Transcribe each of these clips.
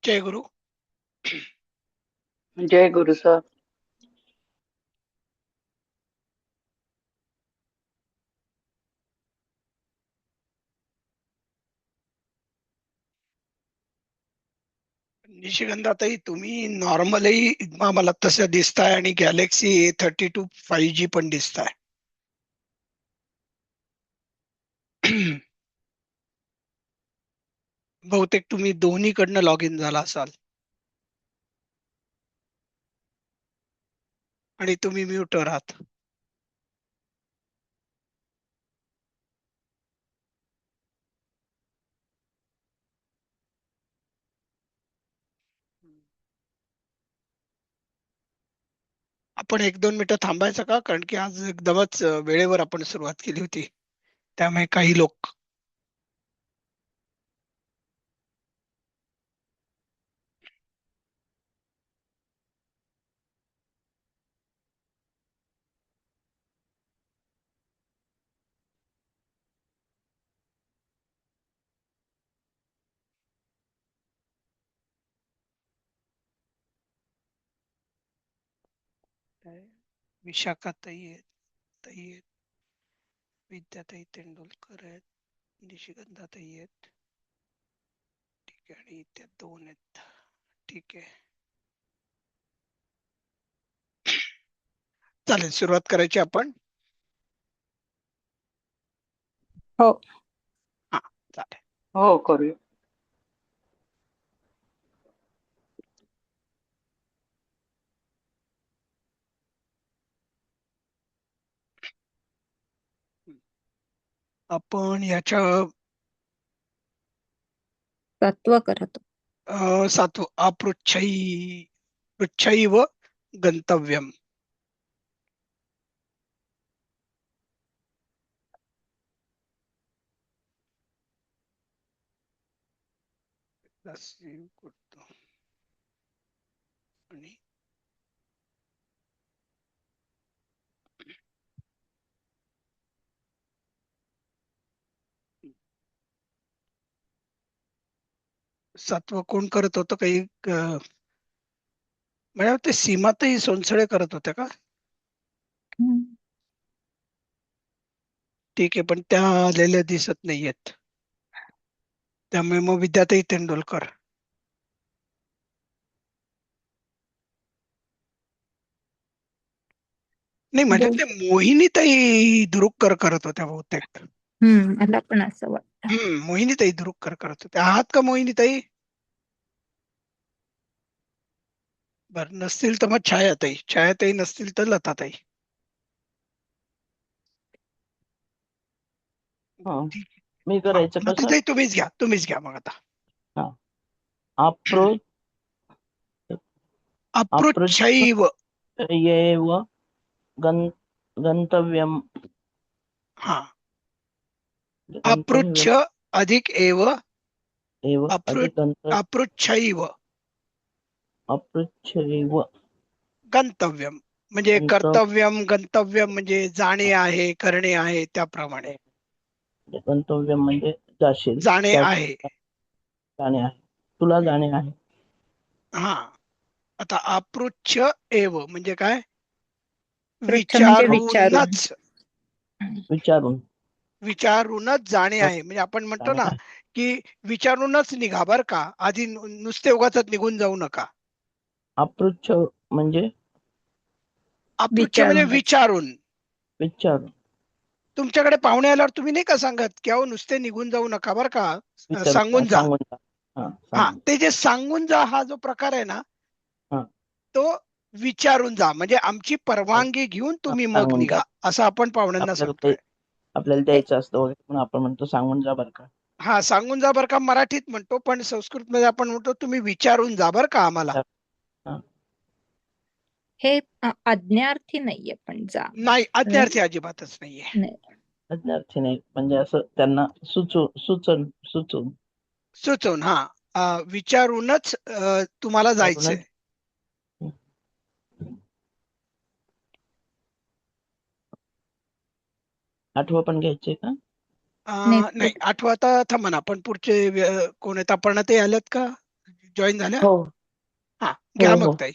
जय गुरु. जय गुरु sir. निशिगंधाताई, तुम्ही normally आम्हाला तसं दिसताय आणि गॅलेक्सी A32 5G पण दिसताय. बहुतेक तुम्ही दोन्हीकडनं लॉग इन झाला असाल आणि तुम्ही म्यूटवर आहात. आपण 1-2 मिनिटं थांबायचं का? कारण की आज एकदमच वेळेवर आपण सुरुवात केली होती, त्यामुळे काही लोक विशाखाताई आहेत, ताई आहेत, विद्याताई तेंडुलकर आहेत, निशिगंधाताई आहेत, ठीक आहे, आणि त्या दोन आहेत. ठीक आहे, चालेल, सुरुवात करायची आपण. हो. हा, चालेल. हो, करूया. आपण याच्या तत्व करतो. सातवं पृच्छैव गंतव्यम. करतो आणि सातवं कोण करत होतं? काही मला वाटतं सीमाताई सोनसळे करत होत्या का? ठीक आहे, पण त्या आलेल्या दिसत नाहीयेत, त्यामुळे मग विद्याताई तेंडुलकर. नाही, म्हणजे ते मोहिनीताई दुरुक्कर करत होत्या बहुतेक. मला पण असं वाटतं. मोहिनीताई दुरुक्कर करत होत्या. आहात का मोहिनीताई? बर, नसतील तर मग छायाताई नसतील तर लताताई. हा, ठीक आहे. मी करायचं कसं? लताताई तुम्हीच घ्या मग आता. हा, अप्रोच अपृच्छैव. येव गंतव्यम. हा, अपृच्छ अधिक एव अधिक अपृच्छैव अपृच्छैव गंतव्यम. म्हणजे कर्तव्यम गंतव्यम म्हणजे जाणे आहे, करणे आहे, त्याप्रमाणे गंतव्यम म्हणजे जाशील, जाणे आहे. जाणे आहे, तुला जाणे आहे. हा, आता अपृच्छ एव म्हणजे काय? पृच्छ म्हणजे विचारूनच जाणे आहे. म्हणजे आपण म्हणतो ना की विचारूनच निघा बर का, आधी नुसते उगाच निघून जाऊ नका. अपृच्छ म्हणजे अपृच्छ म्हणजे विचारून. तुमच्याकडे पाहुणे आल्यावर तुम्ही नाही का सांगत की अहो नुसते निघून जाऊ नका बर का, सांगून जा. हा, ते जे सांगून जा हा जो प्रकार आहे ना, तो विचारून जा. म्हणजे आमची परवानगी घेऊन तुम्ही मग निघा, असं आपण पाहुण्यांना सांगतोय. आपल्याला द्यायचं असतं वगैरे, म्हणून आपण म्हणतो सांगून जा बर का. हा, सांगून जा बर का मराठीत म्हणतो, पण संस्कृत मध्ये आपण म्हणतो तुम्ही विचारून जा बर का आम्हाला. हे आज्ञार्थी नाहीये, पण जा नाही, आज्ञार्थी अजिबातच नाहीये. आज्ञार्थी नाही, म्हणजे असं त्यांना सुचवून, हा, विचारूनच तुम्हाला जायचंय. आठवं पण घ्यायचे का? नाही, आठवता थांबा ना, आपण पुढचे कोण आहेत? आपण ते आलेत का? जॉईन झाल्या? हो हा, घ्या हो मग हो. ताई.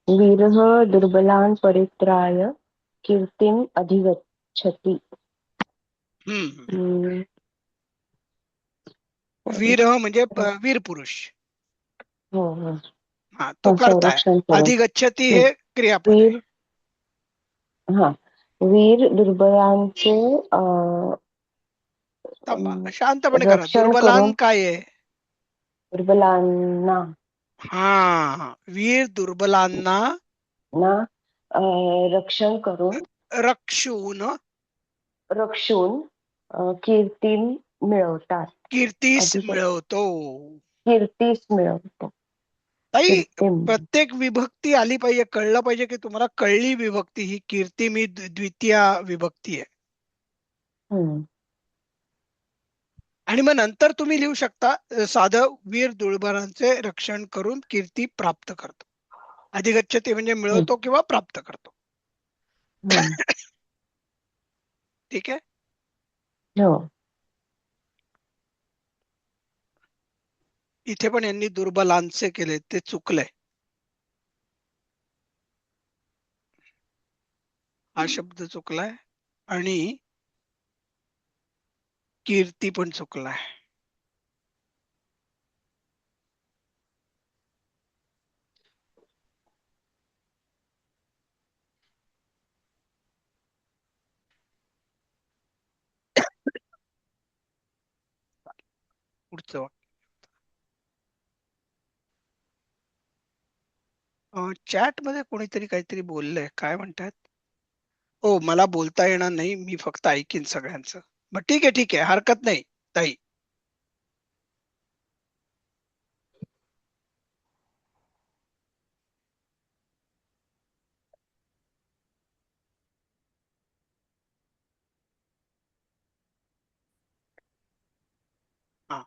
वीरः दुर्बलान् परित्राय कीर्तिम् अधिगच्छति. हम्म. हम्म, वीर म्हणजे वीर पुरुष. हो हो. हा, तो करताय. संरक्षण करून. अधिगच्छती हे क्रियापद आहे. वीर हा वीर दुर्बलांचे थांबा, शांतपणे करा. रक्षण दुर्बलान करून काय आहे? दुर्बलांना हा, वीर दुर्बलांना ना रक्षण करून रक्षून रक्षून कीर्ती मिळवतात. कीर्तीस अधिक मिळवतो. कीर्तीस मिळवतो. ताई, कीर्तिम. प्रत्येक विभक्ती आली पाहिजे, कळलं पाहिजे की तुम्हाला कळली विभक्ती ही कीर्ती मी द्वितीय विभक्ती आहे. हम्म. आणि मग नंतर तुम्ही लिहू शकता साधं वीर दुर्बलांचे रक्षण करून कीर्ती प्राप्त करतो. अधिगच्छते म्हणजे मिळवतो किंवा प्राप्त करतो. हम्म. ठीक आहे. हो. इथे पण यांनी दुर्बलांचे केले, ते चुकलंय. हा शब्द चुकलाय आणि कीर्ती पण चुकलाय. पुढचं वाक्य. चॅट मध्ये कोणीतरी काहीतरी बोललंय, काय म्हणतात? हो, मला बोलता येणार नाही, मी फक्त ऐकीन सगळ्यांचं. मग ठीक आहे, ठीक आहे, हरकत नाही ताई. हा.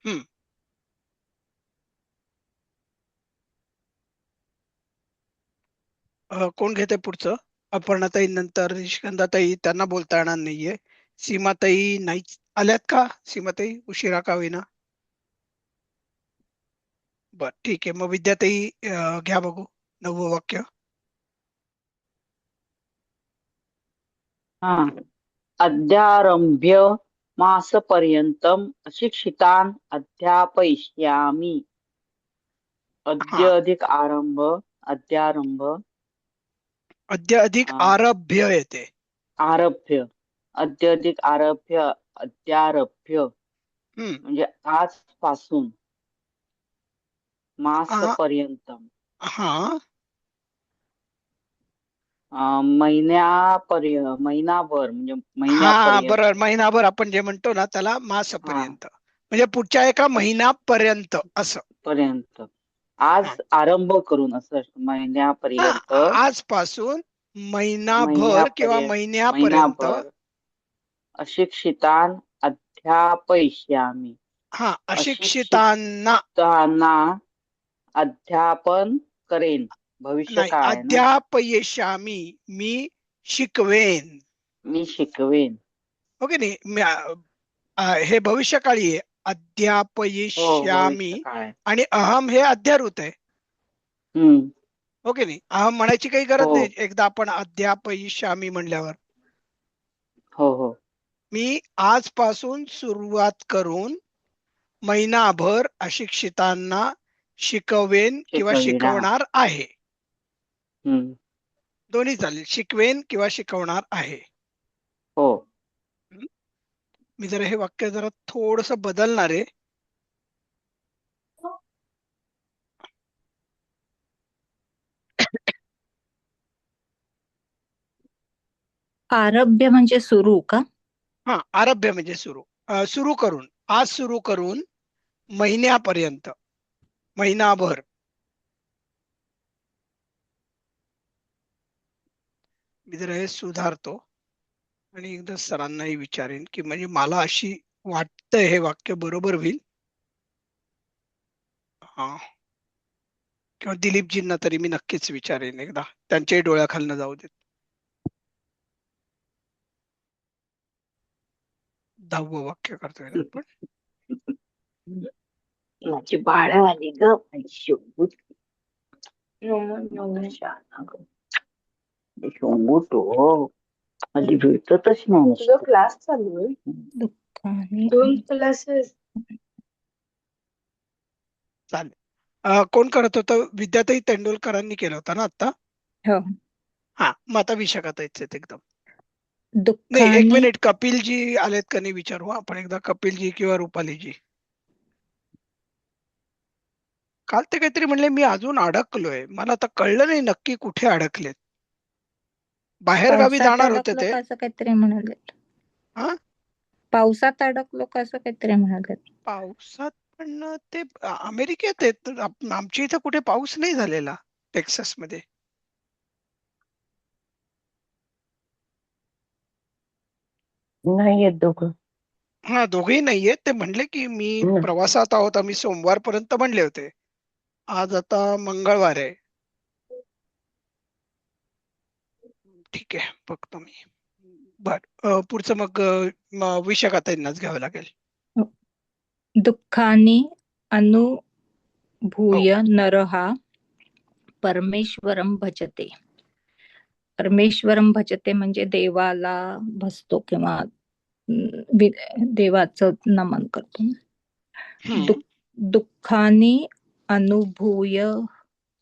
हम्म. कोण घेते पुढचं? अपर्णाताई नंतर निष्कंदाताई, त्यांना बोलता येणार नाहीये. सीमाताई नाही आल्यात का? सीमाताई उशिरा का होईना? बर, ठीक आहे. मग विद्याताई घ्या बघू 9वं वाक्य. हा. अद्यारभ्य मासपर्यन्तम् अशिक्षितान् अध्यापयिष्यामि. हा, अद्य अधिक आरंभ, अद्यारंभ, अद्य अधिक आरभ्य येते. आरभ्य, अद्य अधिक आरभ्य, अद्यारभ्य हम्म. म्हणजे आजपासून, मासपर्यंतम हा, महिनाभर म्हणजे हा, महिन्यापर्यंत. बरोबर. महिनाभर आपण जे म्हणतो ना त्याला हा, मासपर्यंत, म्हणजे पुढच्या एका महिन्यापर्यंत असं. पर्यंत. हा. आज आरंभ करून असं हा, महिन्यापर्यंत, आजपासून महिनाभर किंवा महिन्यापर्यंत, महिन्यापर्यंत. महिनाभर अशिक्षितान् अध्यापयिष्यामि. हा, अशिक्षितांना अशिक्षितांना अध्यापन करेन. भविष्य नाही, काळ आहे ना. अध्यापयिष्यामी, मी शिकवेन. मी शिकवेन. ओके नाही, हे भविष्यकाळी आहे. हो, अध्यापयिष्यामी. भविष्य काळ आहे. आणि अहम हे अध्यारूत आहे. हम्म. ओके नाही, अहम म्हणायची काही गरज हो नाही एकदा आपण अध्यापयिष्यामी म्हणल्यावर. हो हो. मी आजपासून सुरुवात करून महिनाभर अशिक्षितांना शिकवेन किंवा शिकवेन. शिकवणार आहे. हम्म. दोन्ही चालेल, शिकवेन किंवा शिकवणार आहे. हो. मी जरा हे वाक्य जरा थोडस बदलणार आहे. आरभ्य म्हणजे सुरू का? हा, आरभ्य म्हणजे सुरू. सुरू करून, आज सुरू करून महिन्यापर्यंत, महिनाभर. मी जरा हे सुधारतो आणि एकदा सरांनाही विचारेन की म्हणजे मला अशी वाटतंय हे वाक्य बरोबर होईल. हा, किंवा दिलीपजींना तरी मी नक्कीच विचारेन एकदा, त्यांच्याही डोळ्याखालनं जाऊ देत. 10वं वाक्य करतोय आपण. माझी बाळ आली ग, माझी शोभूत शहाणा ग, शोभू तो माझी भेटतच नाही. तुझा क्लास चालू आहे? दुःखाने 2 क्लासेस. चालेल. कोण करत होतं? विद्याताई तेंडुलकरांनी केलं होतं ना आता? हो. हा, मग आता विशाखाताईच आहेत एकदम. नाही, एक दुःखाने मिनिट, कपिलजी आलेत का नाही विचारू आपण एकदा, कपिलजी किंवा रुपालीजी. काल ते काहीतरी म्हणले मी अजून अडकलोय, मला आता कळलं नाही नक्की कुठे अडकलेत. बाहेर गावी पावसात जाणार होते अडकलो ते. का असं काहीतरी म्हणाले. हा, पावसात अडकलो का असं काहीतरी म्हणाले. पावसात पण ते अमेरिकेत आहेत, तर आमच्या इथं कुठे पाऊस नाही झालेला टेक्सास मध्ये. नाही येत दोघं. हा, दोघेही नाहीयेत. ते म्हणले की मी हम्म. प्रवासात आहोत, आम्ही सोमवारपर्यंत म्हणले होते. आज आता मंगळवार आहे. ठीक आहे, बघतो मी. बर, पुढचं मग विशाखाताईंनाच घ्यावं लागेल. दुःखाने हो. अनुभूय नरः परमेश्वरं भजते. परमेश्वरं भजते म्हणजे देवाला भजतो किंवा देवाचं नमन करतो. हम्म. दुःखाने अनुभूय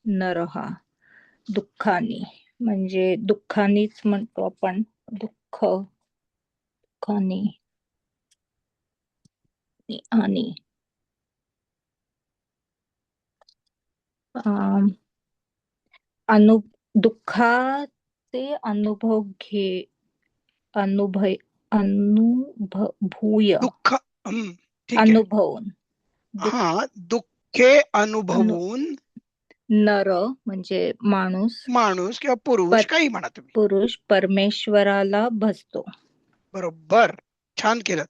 नरः, दुःखाने म्हणजे दुःखानेच म्हणतो आपण, दुःखाने आणि दुःखाचे अनुभूय दुःख. ठीक आहे. अनुभवून हा, दुःखे अनुभवून नर म्हणजे माणूस माणूस किंवा पुरुष काही म्हणा तुम्ही. पुरुष परमेश्वराला भजतो. बरोबर, छान केलं.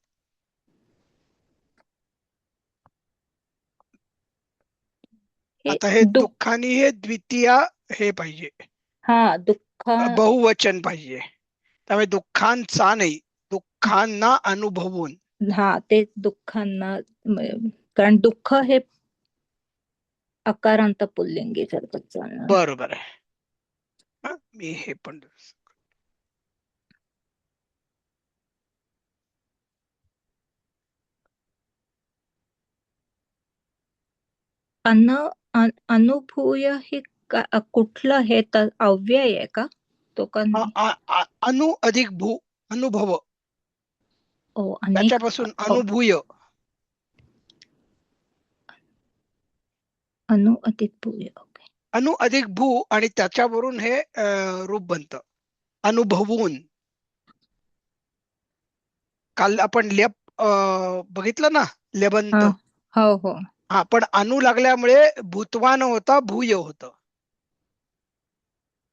आता हे दुःखाने हे द्वितीय हे पाहिजे, हा, दुःख बहुवचन पाहिजे. त्यामुळे दुःखांचा नाही, दुःखांना अनुभवून. हा, तेच दुःखांना, कारण दुःख हे अकारांत पुल्लिंगी सारखं चालणार. बरोबर आहे. मी हे पण अनुभूय हे कुठलं हे तर अव्यय आहे का तो का नाही? अनु अधिक भू, अनुभव, त्याच्यापासून अनुभूय. अनु अधिक भूय. अनु अधिक भू आणि त्याच्यावरून हे रूप बनतं, अनुभवून. काल आपण लेप बघितलं ना, लेबंत. हो हो. हा, पण अनु लागल्यामुळे भूतवान होता, भूय होतं.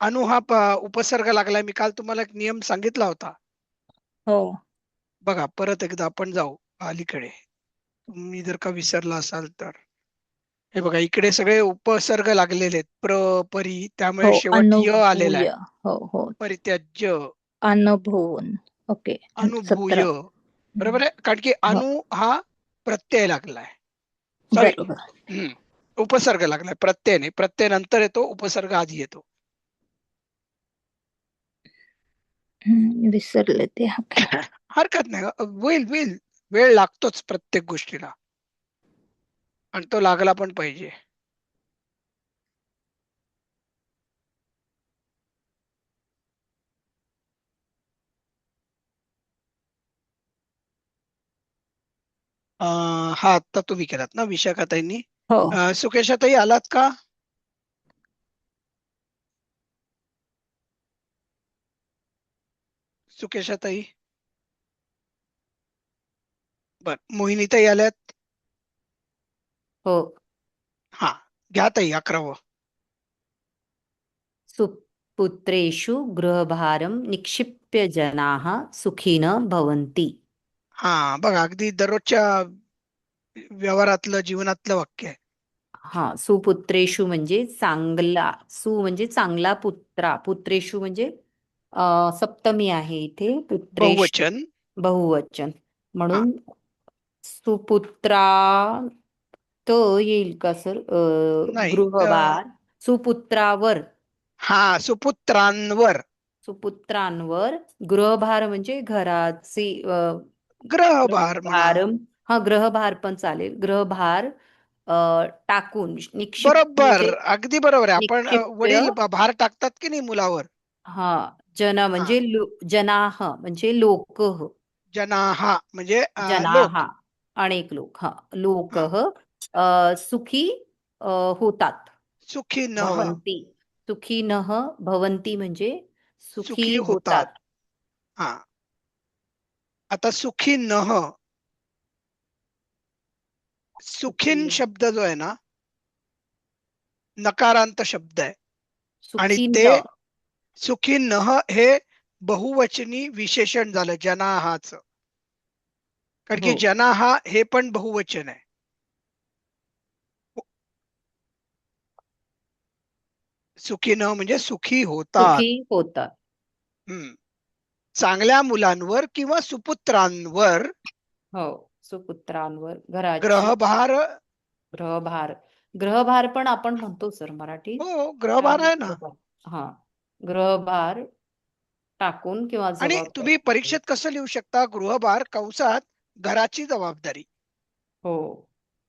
अनु हा उपसर्ग लागला. मी काल तुम्हाला एक नियम सांगितला होता. हो. बघा, परत एकदा आपण जाऊ अलीकडे, तुम्ही जर का विसरला असाल तर. हे बघा, इकडे सगळे उपसर्ग लागलेले आहेत, परी, त्यामुळे शेवट य आलेला आहे. हो हो. परित्याज्य, अनुभवून. ओके. अनुभूय. बरोबर आहे, कारण की अनु हा प्रत्यय लागलाय. सॉरी, उपसर्ग लागलाय, प्रत्यय नाही. प्रत्यय नंतर येतो, उपसर्ग आधी येतो. विसरले ते. हरकत नाही, होईल होईल, वेळ लागतोच प्रत्येक गोष्टीला, आणि तो लागला पण पाहिजे. हा, आता तुम्ही केलात ना विशाखाताईंनी. सुकेशाताई आलात का? सुकेशाताई. बर, मोहिनीताई आल्यात. हो. हा, घ्या ताई 11वं. सुपुत्रेषु गृहभारं निक्षिप्य जनाः सुखिनः भवन्ति. हा, बघा, अगदी दररोजच्या व्यवहारातलं, जीवनातलं वाक्य आहे. हा, सुपुत्रेषु म्हणजे चांगला, सु म्हणजे चांगला, पुत्रा, पुत्रेषु म्हणजे सप्तमी आहे इथे, पुत्रेषु बहुवचन. बहुवचन, म्हणून सुपुत्रा तर येईल का सर? नाही गृहभार सुपुत्रावर. हा, सुपुत्रांवर. सुपुत्रांवर गृहभार म्हणजे घराचे ग्रहभार म्हणा. भार. हा, ग्रहभार पण चालेल. ग्रहभार टाकून निक्षिप्त बरोबर, म्हणजे अगदी बरोबर आहे. आपण निक्षिप्य. वडील भार टाकतात की नाही मुलावर. हा, जना म्हणजे जनाह म्हणजे लोक. जनाहा म्हणजे लोक. जनाहा अनेक लोक. हा, लोक हा. सुखी होतात. सुखीनः. भवंती. सुखीनः भवंती म्हणजे सुखी सुखी होतात. होतात. हा, आता सुखीनः, सुखीन शब्द जो आहे ना, नकारांत शब्द आहे. आणि सुखी ते न. सुखीनः हे बहुवचनी विशेषण झालं जनाहाचं. कारण की हो, जनाहा हे पण बहुवचन आहे. सुखीनः म्हणजे सुखी होतात. सुखी होतात. हम्म. चांगल्या मुलांवर किंवा सुपुत्रांवर हो, सुपुत्रांवर घराची ग्रहभार. ग्रहभार. ग्रहभार पण आपण म्हणतो सर मराठीत. हो, काय ग्रहभार आहे ना. म्हणतो? हा, ग्रहभार टाकून किंवा आणि तुम्ही जबाबदारी. परीक्षेत कसं लिहू शकता, गृहभार कंसात घराची जबाबदारी. हो,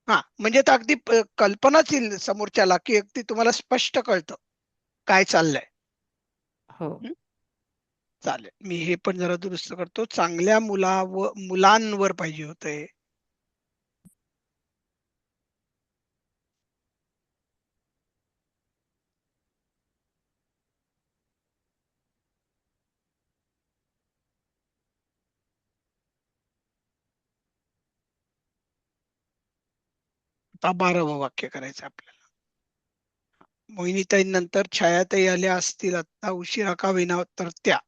हा, म्हणजे तर अगदी कल्पनाच येईल समोरच्याला, की अगदी तुम्हाला स्पष्ट कळतं काय चाललंय. हो. चालेल, मी हे पण जरा दुरुस्त करतो. चांगल्या मुलांवर पाहिजे होते. आता 12वं वाक्य करायचं आपल्याला. मोहिनीताईंनंतर छायाताई आल्या असतील आता, उशिरा का विना तर त्या,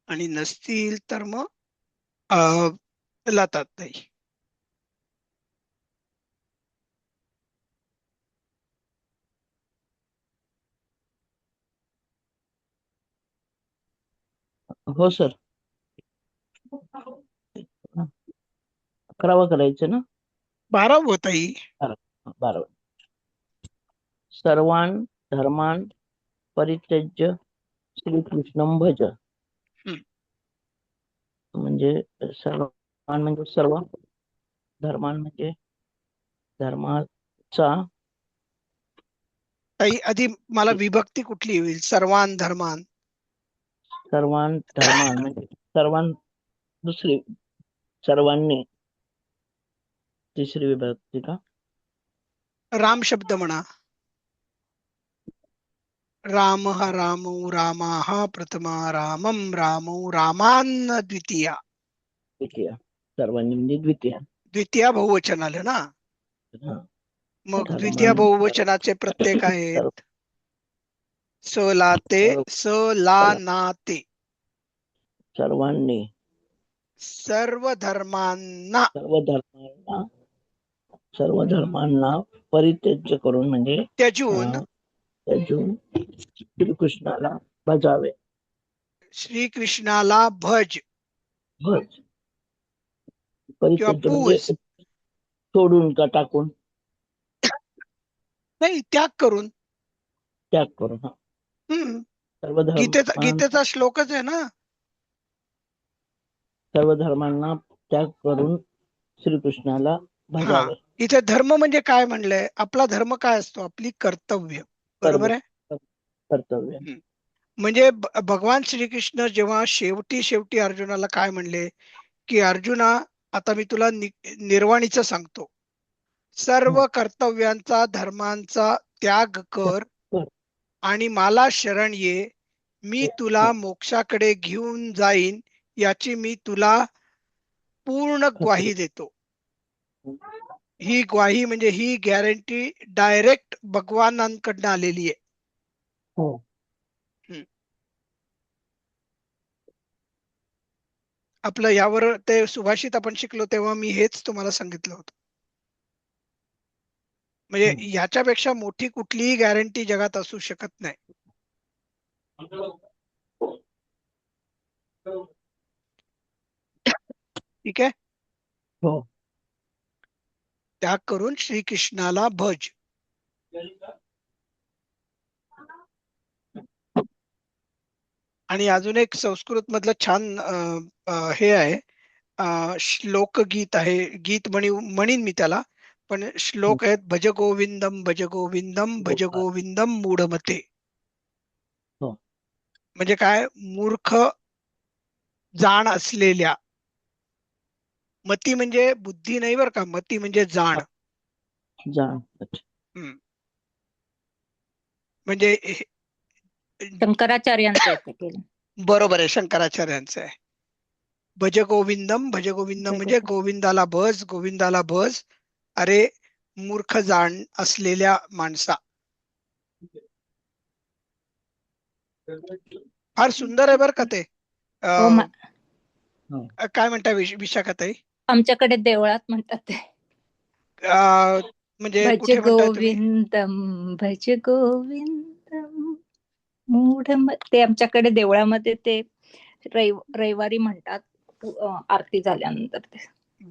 आणि नसतील तर मग लताताई. हो सर. 11वा करायचं ना. 12वं ताई. 12. सर्वान धर्मान परित्यज्य श्रीकृष्णं भज. म्हणजे सर्वान म्हणजे सर्व, धर्मान म्हणजे धर्माचा. ताई आधी मला विभक्ती कुठली होईल? सर्वान धर्मान. सर्वान धर्मान म्हणजे सर्वान दुसरी, सर्वांनी तिसरी विभक्ती का? राम शब्द म्हणा. राम रामो रामाः प्रथमा रामं रामो रामान् द्वितीया. द्वितीय. सर्वांनी म्हणजे द्वितीय. द्वितीया बहुवचन आलं ना. हा. मग द्वितीय धर्मान बहुवचनाचे प्रत्येक आहेत. सलाते, सलानाते. सर्वांनी, सर्व धर्मांना. सर्व धर्मांना परित्यज्य करून म्हणजे त्यजून श्रीकृष्णाला भजावे. श्रीकृष्णाला भज भज. किंवा परित्यज्य म्हणजे पूज. सोडून का टाकून? नाही, त्याग करून. त्याग करून. हा. सर्व गीतेचा श्लोकच आहे ना. सर्व धर्मांना त्याग करून श्रीकृष्णाला हा, भजावे. इथे धर्म म्हणजे काय म्हणलंय? आपला धर्म काय असतो? आपली कर्तव्य. बरोबर आहे. कर्तव्य. म्हणजे भगवान श्रीकृष्ण जेव्हा शेवटी अर्जुनाला काय म्हणले, की अर्जुना, आता मी तुला निर्वाणीचं सांगतो. सर्व कर्तव्यांचा धर्मांचा त्याग कर आणि मला शरण ये. मी तुला मोक्षाकडे घेऊन जाईन, याची मी तुला पूर्ण ग्वाही देतो. ही ग्वाही म्हणजे ही गॅरंटी डायरेक्ट भगवानांकडनं आलेली आहे. आपलं यावर ते सुभाषित आपण शिकलो तेव्हा मी हेच तुम्हाला सांगितलं होतं. म्हणजे ह्याच्यापेक्षा मोठी कुठलीही गॅरंटी जगात असू शकत नाही. ठीक आहे. हो. त्याग करून श्रीकृष्णाला भज. आणि अजून एक संस्कृत मधलं छान हे आहे, श्लोकगीत आहे, गीत म्हणीन मी त्याला, पण श्लोक आहेत, भज गोविंदम भज गोविंदम भज गोविंदम मूढमते. हो. म्हणजे काय, मूर्ख जाण असलेल्या, मती म्हणजे बुद्धी नाही बरं का, मती म्हणजे जाण. अच्छा. म्हणजे शंकराचार्यांचं येते केलं. बरोबर आहे, शंकराचार्यांचं आहे. भज गोविंदम म्हणजे गोविंदाला भज, गोविंदाला भज. अरे मूर्ख जाण असलेल्या माणसा. फार सुंदर आहे बरं का ते. हो, काय म्हणता विशाखाताई? आमच्याकडे देवळात म्हणतात ते. म्हणजे भज कुठे म्हणताय तुम्ही? गोविंदम भज गोविंदम मूढ ते आमच्याकडे देवळामध्ये ते रविवारी म्हणतात, आरती झाल्यानंतर ते.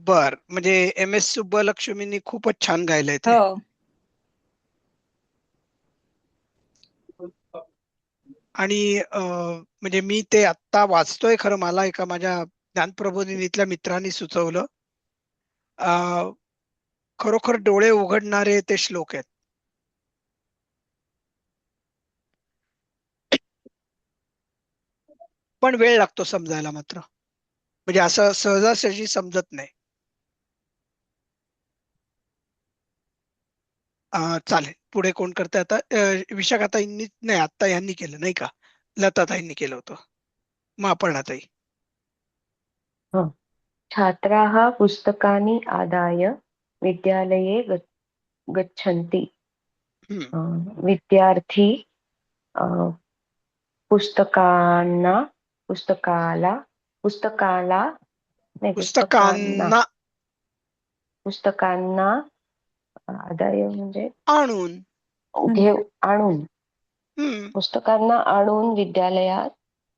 बर, म्हणजे MS सुब्बलक्ष्मींनी खूपच छान गायलंय ते. हो. आणि म्हणजे मी ते आत्ता वाचतोय खरं, मला एका माझ्या ज्ञानप्रबोधिनीतल्या मित्रांनी सुचवलं. खरोखर डोळे उघडणारे ते श्लोक आहेत. पण वेळ लागतो समजायला मात्र, म्हणजे असं सहजासहजी समजत नाही. चालेल, पुढे कोण करते आता? विशाखाताईंनी नाही, आता यांनी केलं नाही का, लताताईंनी केलं होतं. मग अपर्णाताई. छात्राः पुस्तकानि आदाय विद्यालये गच्छन्ति. विद्यार्थी पुस्तकांना आदाय म्हणजे आणून, पुस्तकांना आणून विद्यालयात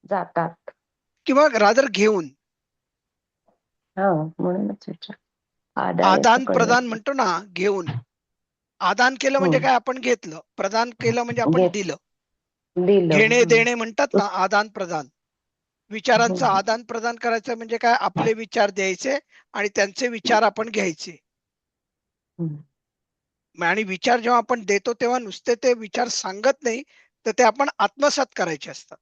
जातात, किंवा रादर घेऊन. म्हणूनच आदान प्रदान म्हणतो ना, घेऊन. आदान केलं म्हणजे काय, आपण घेतलं. प्रदान केलं म्हणजे आपण दिलं. घेणे देणे म्हणतात ना, आदान प्रदान. विचारांचं आदान प्रदान करायचं म्हणजे काय, आपले विचार द्यायचे आणि त्यांचे विचार आपण घ्यायचे. आणि विचार जेव्हा आपण देतो तेव्हा नुसते ते विचार सांगत नाही, तर ते आपण आत्मसात करायचे असतात.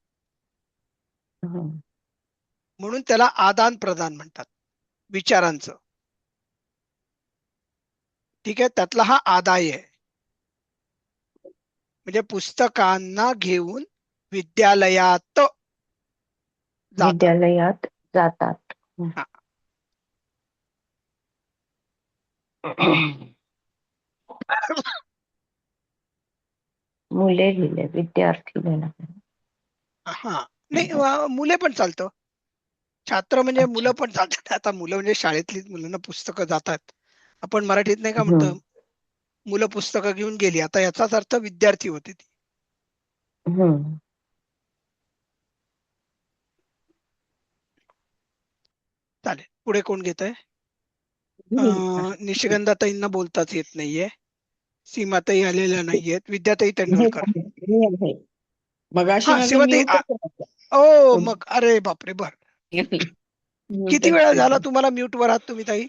म्हणून त्याला आदान प्रदान म्हणतात, विचारांचं. ठीक आहे, त्यातला हा आदाय आहे. म्हणजे पुस्तकांना घेऊन विद्यालयात जातात. मुले लिहिले, विद्यार्थी लिहिला. नाही, मुले पण चालतं. छात्र म्हणजे मुलं पण चालतात. आता मुलं म्हणजे शाळेतली मुलांना पुस्तकं जातात. आपण मराठीत नाही का म्हणतो, मुलं पुस्तकं घेऊन गेली. आता याचाच अर्थ विद्यार्थी होते ती. चालेल, पुढे कोण घेत आहे? निशिगंधाताईंना बोलताच येत नाहीये. सीमाताई आलेल्या नाहीयेत. विद्याताई तेंडुलकर. सीमाताई. ओ मग अरे बापरे, बर. किती वेळा झाला तुम्हाला म्यूट वर आहात तुम्ही ताई?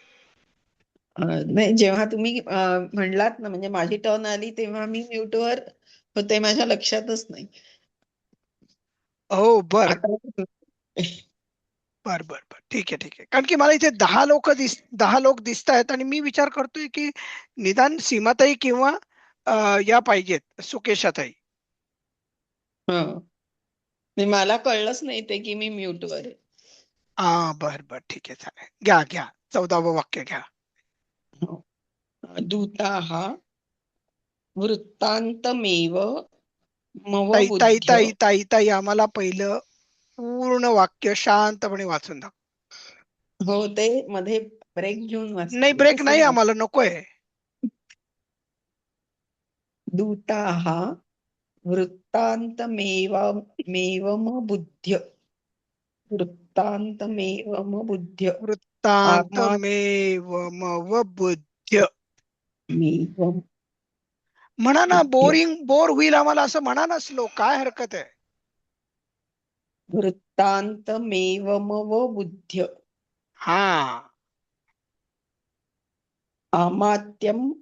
नाही, जेव्हा तुम्ही म्हणलात ना, म्हणजे माझी टर्न आली तेव्हा मी म्यूट वर होते, माझ्या लक्षातच नाही. हो, बर बर बर बर, ठीक आहे ठीक आहे. कारण की मला इथे 10 लोक दिसत आहेत आणि मी विचार करतोय की निदान सीमाताई किंवा या पाहिजेत, सुकेशाताई. मला कळलंच नाही ते की मी म्यूट वर आहे. बर बर, ठीक आहे, चालेल. घ्या 14वं वाक्य घ्या. दूताः वृत्तान्तमेव ताई ताई ताई ताई आम्हाला पहिलं पूर्ण वाक्य शांतपणे वाचून दाखव. हो, ते मध्ये ब्रेक घेऊन वाचते. नाही, ब्रेक नाही, आम्हाला नकोय. दूताः वृत्तान्तमेवम बुद्ध्य. वृत्तान्तमेवम बुद्ध्य वृत्तान्तमेवमव बुद्ध्य. आमात्यमेवम म्हणा ना, बुद्ध्य बोर होईल आम्हाला असं म्हणा ना श्लोक, काय हरकत आहे? वृत्तान्तमेवमव बुद्ध्य हा आमात्यम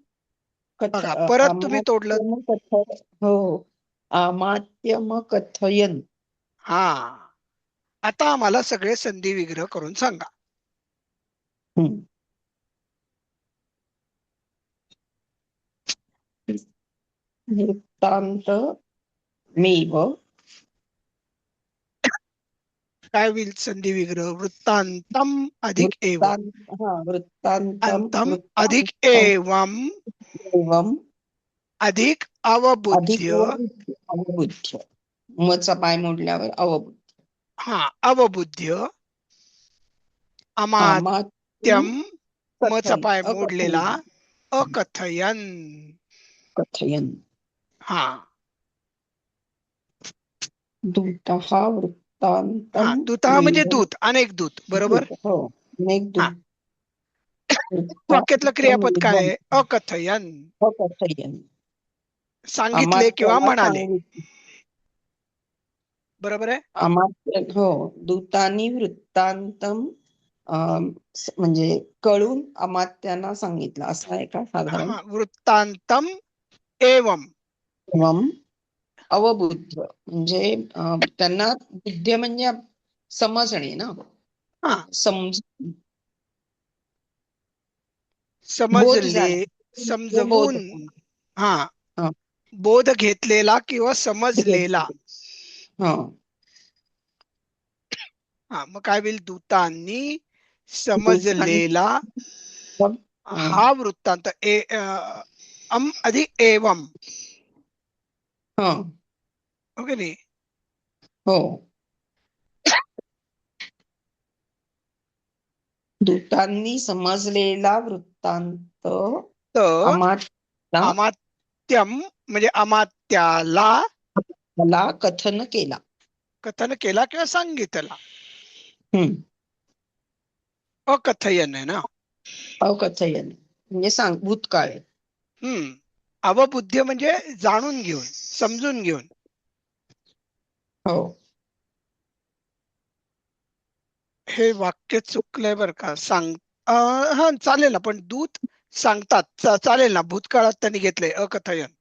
बघा, परत तुम्ही तोडलं. हो, आमात्यम कथयन. हा, आता आम्हाला सगळे संधी विग्रह करून सांगा. हम्म. वृत्तांत मेव काय होईल संधी विग्रह? वृत्तांतम अधिक एवम. वृत्तांतम अंतम अधिक एवम एवम अधिक अधिक अवबुद्ध्य. अवबुद्ध्य. मचा पाय मोडल्यावर अवबुद्ध्य. हा, अवबुद्ध्य. अमात्यम मचा पाय मोडलेला अकथयन. कथयन. हा दूतः हा, वृत्तांतम दूतः म्हणजे दूत, अनेक दूत, बरोबर. हो, अनेक हा, दूत. वाक्यातलं क्रियापद काय आहे? अकथयन. अकथयन. सांगितले किंवा अमात्याला म्हणाले, सांगितले. बरोबर आहे. अमात्य, हो, दूतानी वृत्तांतम म्हणजे कळून अमात्यांना सांगितलं, असं आहे का साधारण? हा, वृत्तांतम एवम. एवम अवबुद्ध म्हणजे त्यांना बुद्ध म्हणजे समजणे ना, हा, समज बोध समजले, झाला. बोध समजवून. झाला. हा, हा. बोध घेतलेला किंवा समजलेला. हा. हा, मग काय होईल? दूतांनी समजलेला हा वृत्तांत अधिक एवम. हा. ओके नाही? हो, दूतांनी समजलेला वृत्तांत तर अमात्याला अमात्यम म्हणजे अमात्याला कथन केला. कथन केला किंवा सांगितला. अकथयन आहे ना. अकथयन म्हणजे भूतकाळ. अवबुद्ध म्हणजे जाणून घेऊन, समजून घेऊन. हो, हे वाक्य चुकलंय बर का. हा, चालेल ना, पण दूत सांगतात चालेल ना. भूतकाळात त्यांनी घेतलंय अकथयन.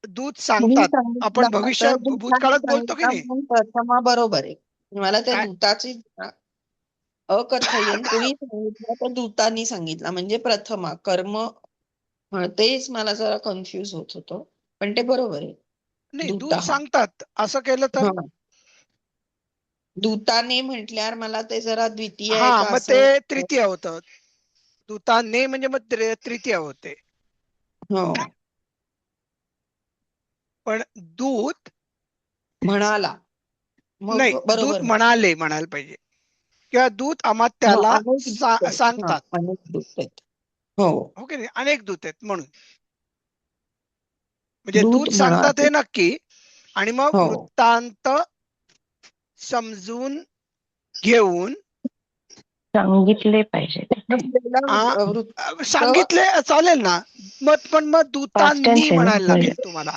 दूत सांगतात. आपण भविष्यात भूतकाळात बोलतो की नाही? प्रथमा बरोबर आहे. मला त्या काय? दूताची अकथयन कुणी सांगितलं तर दूतांनी सांगितलं म्हणजे प्रथमा कर्म. तेच मला जरा कन्फ्युज होत होतं, पण ते बरोबर आहे. नाही, दूत दूतः. सांगतात असं केलं तर. हा. दूताने म्हटल्यावर मला ते जरा द्वितीय आहे हा, का मग असं. ते तृतीय होतं. दूताने म्हणजे मग तृतीय होते. हो, पण दूत म्हणाला मग नाही, बरोबर. दूत म्हणायला पाहिजे, किंवा दूत अमात्याला सांगतात. अनेक दूत आहेत. हो, ओके नाही? अनेक दूत आहेत म्हणून. म्हणजे दूत दूत सांगतात म्हणाले. हे नक्की. आणि मग हो, वृत्तांत समजून घेऊन सांगितले पाहिजे. सांगितले चालेल ना. पण मग पास्ट टेन्स दूतांनी आहे ना, म्हणायला म्हणजे लागेल तुम्हाला.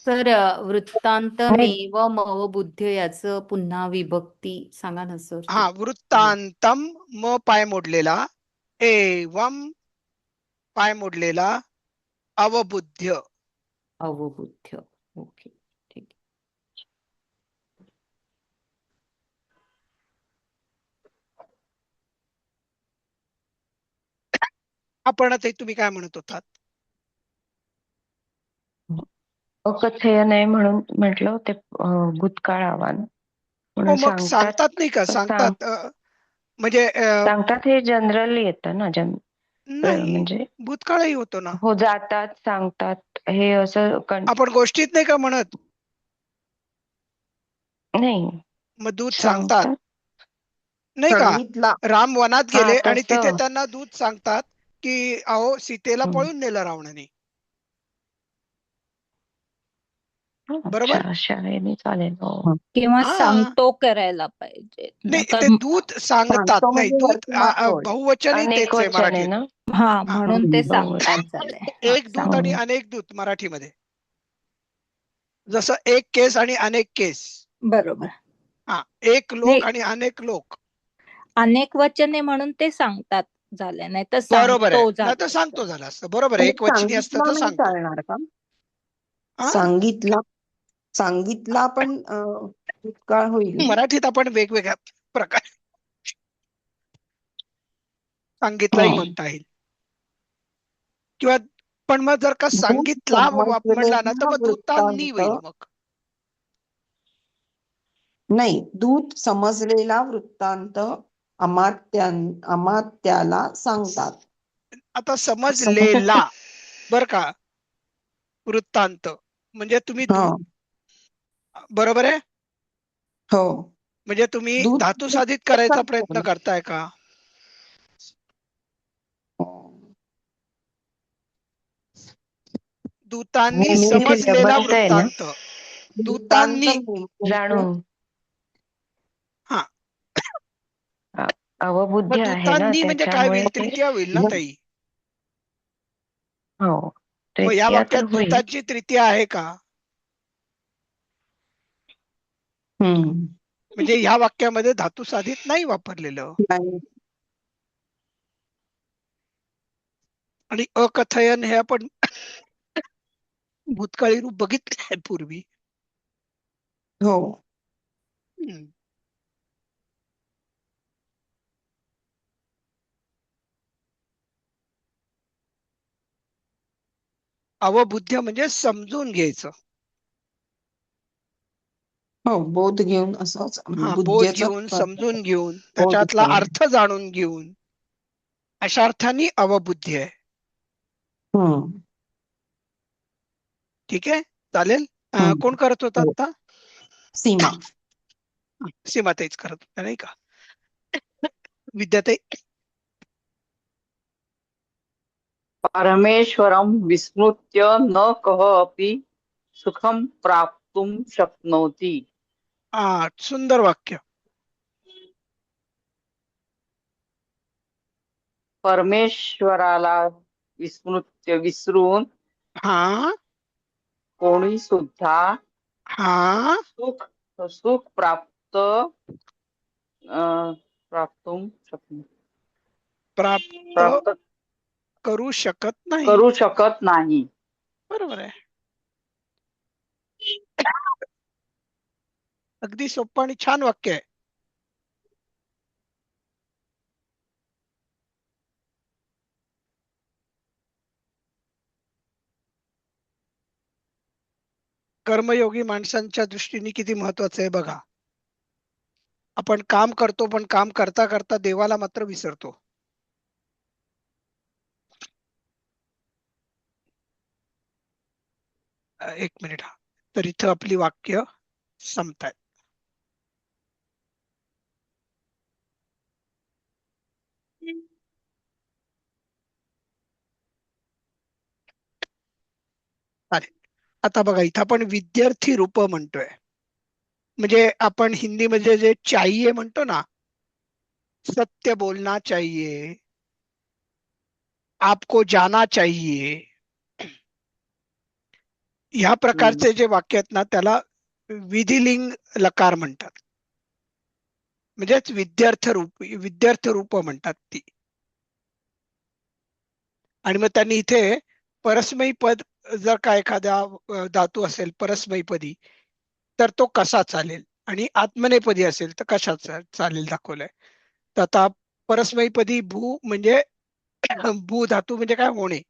तर नाही, वृत्तांतमेव मव बुद्ध्य याचं पुन्हा विभक्ती सांगा ना सर. हा, वृत्तांतम म पाय मोडलेला, एवम पाय मोडलेला, अवबुद्ध्य. अवबुद्ध्य. ओके, ठीक. आपण तुम्ही काय म्हणत होतात? अकथयन आहे म्हणून म्हटलं ते भूतकाळ आव्हान म्हणून मग सांगतात नाही का? सांग- सांगतात म्हणजे सांगतात हे जनरली येतं ना, नाही, म्हणजे भूतकाळही होतो ना. हो, जातात, सांगतात, हे असं आपण गोष्टीत नाही का म्हणत? नाही, मग दूत सांगतात नाही का? सांगितला. राम वनात हा, गेले आणि तिथे तसं. त्यांना दूत सांगतात की अहो, सीतेला पळून नेलं रावणाने. बरोबर? अच्छा, शाळेने चालेल. हो. किंवा हा सांगतो करायला पाहिजे. नाही, आता ते दूत सांगतात सांगतो नाही, म्हणजे दूत वर्तमान बहुवचनही अनेक तेच आहे वचन आहे मराठीत. ना? हा, हा, म्हणून ते बहुवचन. सांगतात झालंय. हा, एक दूत आणि सांग. अनेक दूत मराठीमध्ये, जसं एक केस आणि अनेक केस. बरोबर. हा, एक नाही, लोक आणि अनेक लोक. अनेक वचने म्हणून ते सांगतात झालंय, नाही तर बरोबर आहे, सांगतो नाही झालं तर असतं. सांगतो झालं असतं. बरोबर आहे, आणि एक वचनी असतं सांगितला तर नाही सांगतो. चालणार का? हा, सांगितला सांगितला पण भूतकाळ होईल ना? मराठीत आपण वेगवेगळ्या प्रकार सांगितलाही हा. म्हणता येईल, किंवा पण मग जर का दूत सांगितला म्हणला ना तर समजलेला मग दूतांनी वृत्तांत, होईल मग. नाही, दूत समजलेला वृत्तांत अमात्याला सांगतात. आता समजू समजलेला बर का वृत्तांत म्हणजे तुम्ही हा. बरोबर आहे, हो. म्हणजे तुम्ही दूत धातू साधित करायचा प्रयत्न सांगतो. करताय का? दूतांनी मी इथे समजलेला व्यवस्था आहे ना? वृत्तांत. वृत्तांत दूतांनी जाणून. हा, अ- मग अवबुद्ध आहे ना, दूतांनी म्हणजे काय त्याच्यामुळे होईल? ते. तृतीया होईल ना ताई. हो, मग या तृतीया तर वाक्यात होईल. दूतांची तृतीया आहे का? हम्म. म्हणजे ह्या वाक्यामध्ये धातू साधित नाही वापरलेलं. नाही. आणि अकथयन हे आपण भूतकाळी रूप बघितले आहे पूर्वी. हो. हम्म. अवबुद्ध म्हणजे समजून घ्यायचं. हो, बोध घेऊन असंच हा, बोध बुद्धीचा घेऊन, समजून घेऊन, बोध त्याच्यातला घेऊन. अर्थ जाणून घेऊन, अशा अर्थाने अवबुद्धी आहे. हम्म. ठीक आहे, चालेल. हम्म. कोण करत होता हो. आता? सीमा. सीमाताईच करत होत्या नाही का? विद्याताई. परमेश्वरं विस्मृत्य न कः अपि सुखं प्राप्तुं शक्नोति. सुंदर वाक्य. परमेश्वराला विसरून हा कोणी सुद्धा हा सुख सुख प्राप्तुं प्राप्त प्राप्त करू शकत नाही. करू शकत नाही. बरोबर आहे, अगदी सोपं आणि छान वाक्य आहे. कर्मयोगी माणसांच्या दृष्टीने किती महत्वाचं आहे बघा. आपण काम करतो, पण काम करता करता देवाला मात्र विसरतो. एक मिनिट हा, तर इथं आपली वाक्य संपतायत. चालेल. आता बघा, इथं आपण विद्यार्थी रूप म्हणतोय, म्हणजे आपण हिंदीमध्ये जे चाहिए म्हणतो ना, सत्य बोलना चाहिए, आपको जाना चाहिए, ह्या प्रकारचे जे वाक्य आहेत ना, त्याला विधिलिंग लकार म्हणतात. म्हणजेच विद्यार्थ रूप म्हणतात ती. आणि मग त्यांनी इथे परस्मयी पद जर का एखाद्या धातू असेल परस्मयीपदी, तर तो कसा चालेल, आणि आत्मनेपदी असेल तर कशा चालेल दाखवलंय. तर आता परस्मयीपदी भू म्हणजे भू धातू म्हणजे काय? होणे,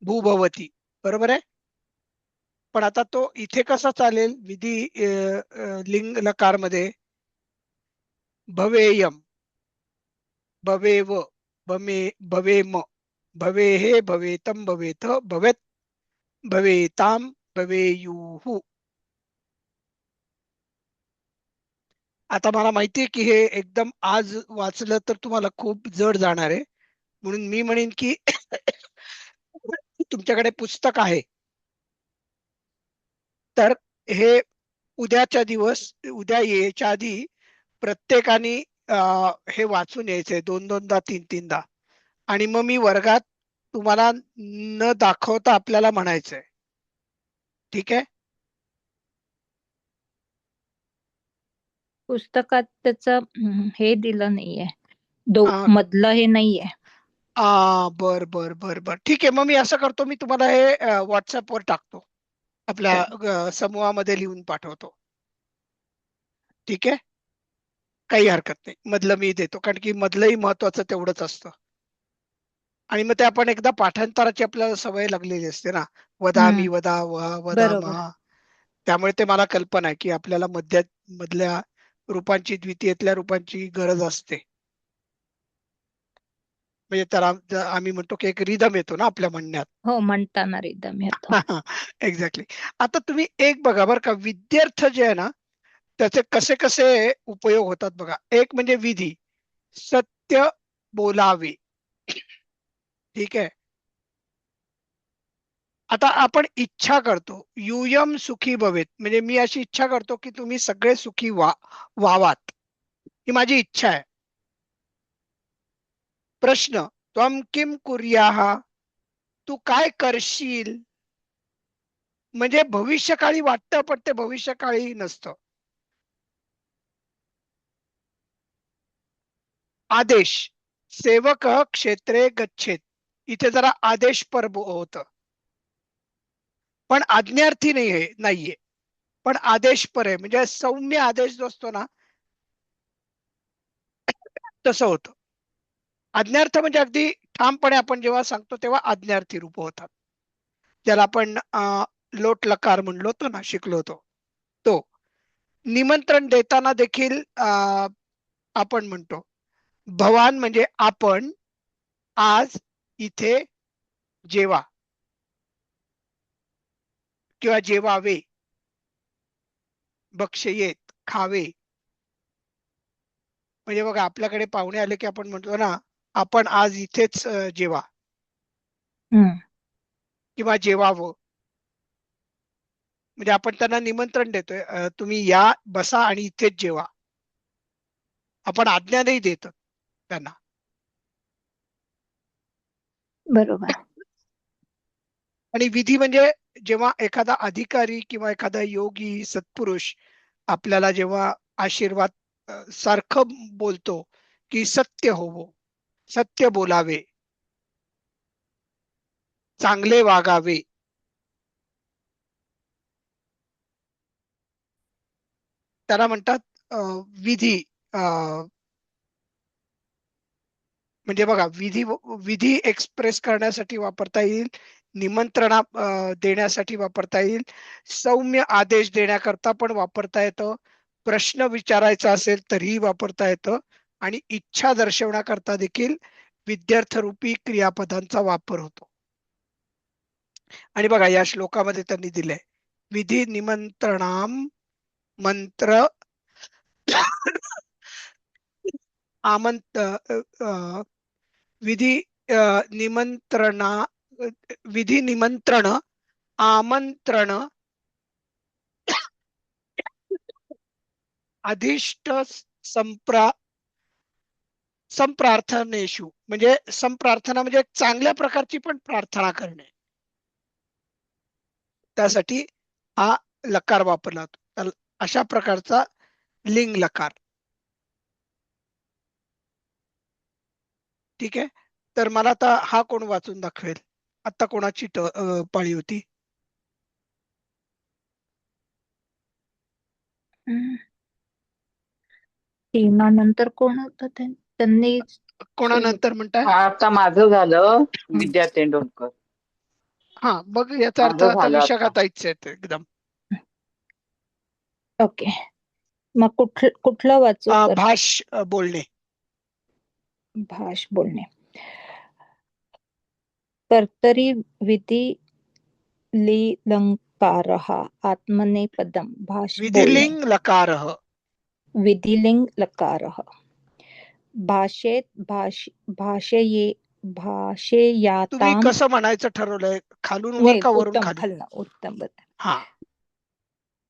भूभवती, बरोबर आहे. पण आता तो इथे कसा चालेल विधी लिंग लकार मध्ये? भवेयम, भवेव, भवेम, भवेहे, भवेतम, भवेत, भवेत, भवेताम, भवेयुः. आता मला माहितीये की हे एकदम आज वाचलं तर तुम्हाला खूप जड जाणार आहे, म्हणून मी म्हणेन की तुमच्याकडे पुस्तक आहे तर हे उद्याच्या दिवस, उद्या यायच्या आधी प्रत्येकाने हे वाचून यायचंय 2-2दा 3-3दा. आणि मग मी वर्गात तुम्हाला न दाखवता आपल्याला म्हणायचंय. ठीक आहे? पुस्तकात त्याचं हे दिलं नाहीये, अं, मधलं हे नाहीये. बर बर बर बर ठीक आहे. मग मी असं करतो, मी तुम्हाला हे व्हॉट्सअपवर टाकतो, आपल्या समूहामध्ये लिहून पाठवतो. ठीक आहे, काही हरकत नाही. मधलं मी देतो, कारण की मधलंही महत्वाचं तेवढंच असतं. आणि मग ते आपण एकदा पाठांतराची आपल्याला सवय लागलेली असते ना, वदामी वदा वदा बरोबर. महा. त्यामुळे ते मला कल्पना आहे की आपल्याला मधल्या रूपांची, द्वितीयेतल्या रूपांची गरज असते. म्हणजे त्याला आम्ही म्हणतो की एक रिदम येतो ना आपल्या म्हणण्यात. हो, म्हणताना रिदम येतो. एक्झॅक्टली. आता तुम्ही एक बघा बरं का, विद्यार्थ जे आहे ना त्याचे कसे कसे उपयोग होतात बघा. एक म्हणजे विधी, सत्य बोलावे. ठीक आहे. आता आपण इच्छा करतो, यूयम सुखी भवेत, म्हणजे मी अशी इच्छा करतो की तुम्ही सगळे सुखी व्हावात, ही माझी इच्छा आहे. प्रश्न, त्वम किम कुर्याः, तू काय करशील. म्हणजे भविष्यकाळी वाटतं, पण ते भविष्यकाळी नसतं. आदेश, सेवक क्षेत्रे गच्छेत, इथे जरा आदेश पर होत, पण आज्ञार्थी नाहीये, पण आदेश पर आहे. म्हणजे सौम्य आदेश जो असतो ना तसं होतं. आज्ञार्थ म्हणजे अगदी ठामपणे आपण जेव्हा सांगतो तेव्हा आज्ञार्थी रूप होतात, ज्याला आपण लोट लकार म्हणलो होतो ना, शिकलो होतो तो. निमंत्रण देताना देखील आपण म्हणतो भवान, म्हणजे आपण आज इथे जेवा किंवा जेवावे, भक्षयेत, खावे. म्हणजे बघा, आपल्याकडे पाहुणे आले की आपण म्हणतो ना, आपण आज इथेच जेवा किंवा जेवावं. म्हणजे आपण त्यांना निमंत्रण देतोय, तुम्ही या, बसा आणि इथेच जेवा. आपण आज्ञा नाही देत त्यांना. बरोबर. आणि विधी म्हणजे जेव्हा एखादा अधिकारी किंवा एखादा योगी सत्पुरुष आपल्याला जेव्हा आशीर्वाद सारखं बोलतो की सत्य होवो, सत्य बोलावे, चांगले वागावे, त्याला म्हणतात विधी. म्हणजे बघा, विधी एक्सप्रेस करण्यासाठी वापरता येईल, निमंत्रणा देण्यासाठी वापरता येईल, सौम्य आदेश देण्याकरता पण वापरता येतं, प्रश्न विचारायचा असेल तरीही वापरता येतं, आणि इच्छा दर्शवण्याकरता देखील विद्यार्थरूपी क्रियापदांचा वापर होतो. आणि बघा, या श्लोकामध्ये त्यांनी दिलंय विधी निमंत्रणाम मंत्र विधी निमंत्रण आमंत्रण अधिष्ट संप्रार्थनेषु, म्हणजे संप्रार्थना म्हणजे चांगल्या प्रकारची पण प्रार्थना करणे, त्यासाठी हा लकार वापरला जातो. अशा प्रकारचा लिंग लकार. ठीक आहे. तर मला आता हा कोण वाचून दाखवेल? आता कोणाची पाळी होती? नंतर कोण होतं त्यांनी? कोणानंतर म्हणताय? आता माझं झालं, विद्या तेंडुलकर. हा, बघ, याचा अर्थ माझं आता झालं आता. विशाखाताईच आहेत एकदम. ओके, मग कुठलं वाचू? भाष बोलणे. भाष बोलणे. कर्तरी विधी लिलंकारः आत्मनेपदम भाष बोलणे. विधिलिंग लकारः. विधिलिंग लकारः. भाषेत भाषेये तुम्ही भाषेयाताम. कसं म्हणायचं ठरवलंय? खालून वर का वरून खाली? खालनं उत्तम. हा,